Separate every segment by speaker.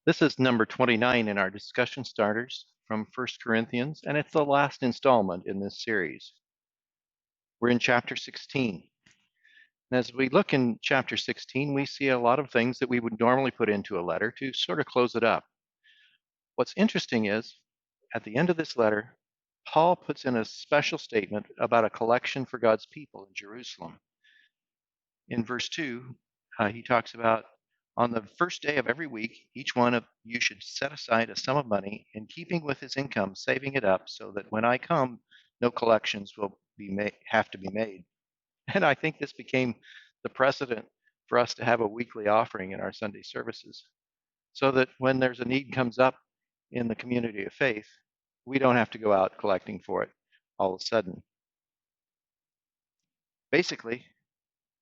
Speaker 1: This is number 29 in our discussion starters from 1 Corinthians, and it's the last installment in this series. We're in chapter 16. And as we look in chapter 16, we see a lot of things that we would normally put into a letter to sort of close it up. What's interesting is, at the end of this letter, Paul puts in a special statement about a collection for God's people in Jerusalem. In verse 2, he talks about, on the first day of every week, each one of you should set aside a sum of money in keeping with his income, saving it up so that when I come, no collections will have to be made. And I think this became the precedent for us to have a weekly offering in our Sunday services, so that when there's a need comes up in the community of faith, we don't have to go out collecting for it all of a sudden. Basically,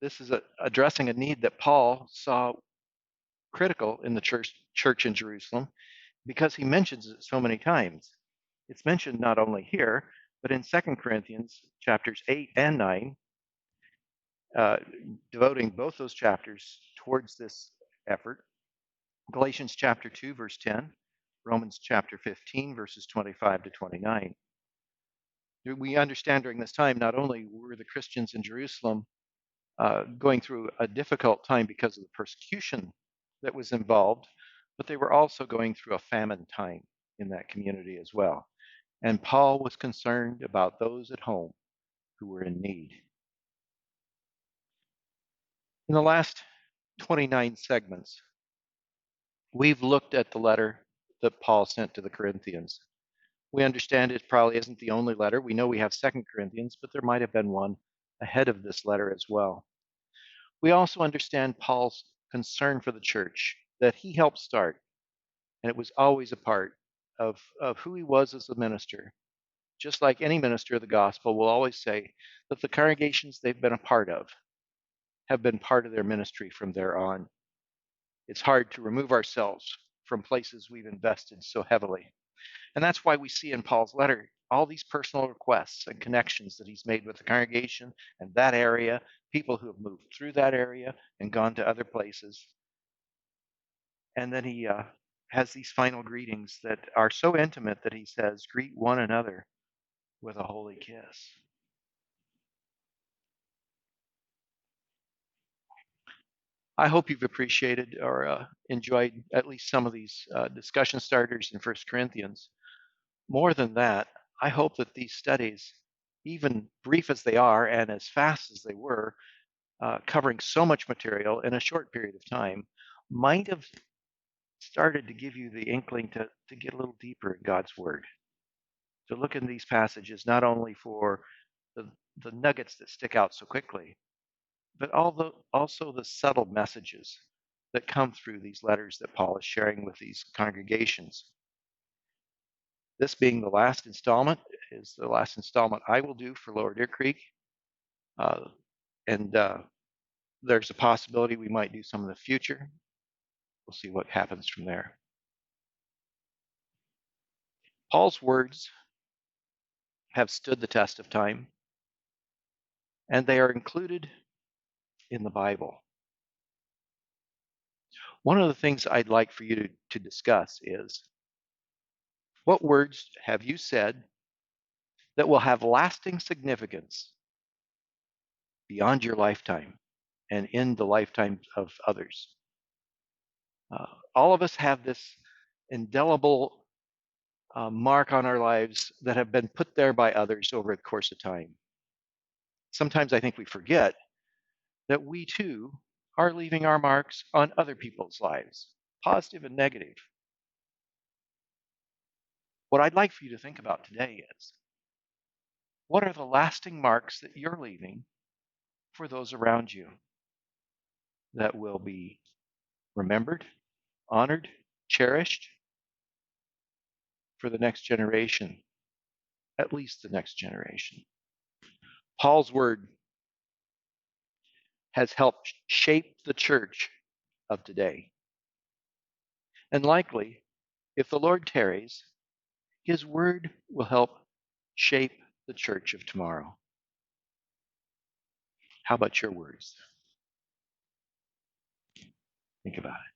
Speaker 1: this is addressing a need that Paul saw critical in the church in Jerusalem because he mentions it so many times. It's mentioned not only here, but in 2 Corinthians chapters 8 and 9, devoting both those chapters towards this effort. Galatians chapter 2, verse 10, Romans chapter 15, verses 25 to 29. We understand during this time, not only were the Christians in Jerusalem going through a difficult time because of the persecution that was involved, but they were also going through a famine time in that community as well. And Paul was concerned about those at home who were in need. In the last 29 segments, we've looked at the letter that Paul sent to the Corinthians. We understand it probably isn't the only letter. We know we have 2 Corinthians, but there might have been one ahead of this letter as well. We also understand Paul's concern for the church that he helped start, and it was always a part of who he was as a minister. Just like any minister of the gospel will always say that the congregations they've been a part of have been part of their ministry from there on. It's hard to remove ourselves from places we've invested so heavily. And that's why we see in Paul's letter all these personal requests and connections that he's made with the congregation and that area, people who have moved through that area and gone to other places. And then he has these final greetings that are so intimate that he says, "Greet one another with a holy kiss." I hope you've appreciated or enjoyed at least some of these discussion starters in 1 Corinthians. More than that, I hope that these studies, even brief as they are and as fast as they were, covering so much material in a short period of time, might have started to give you the inkling to get a little deeper in God's Word, to look in these passages not only for the nuggets that stick out so quickly, but also the subtle messages that come through these letters that Paul is sharing with these congregations. This being the last installment, is the last installment I will do for Lower Deer Creek. And there's a possibility we might do some in the future. We'll see what happens from there. Paul's words have stood the test of time, and they are included in the Bible. One of the things I'd like for you to discuss is, what words have you said that will have lasting significance beyond your lifetime and in the lifetimes of others? All of us have this indelible mark on our lives that have been put there by others over the course of time. Sometimes I think we forget that we too are leaving our marks on other people's lives, positive and negative. What I'd like for you to think about today is, what are the lasting marks that you're leaving for those around you that will be remembered, honored, cherished for the next generation, at least the next generation? Paul's word has helped shape the church of today. And likely, if the Lord tarries, his word will help shape the church of tomorrow. How about your words? Think about it.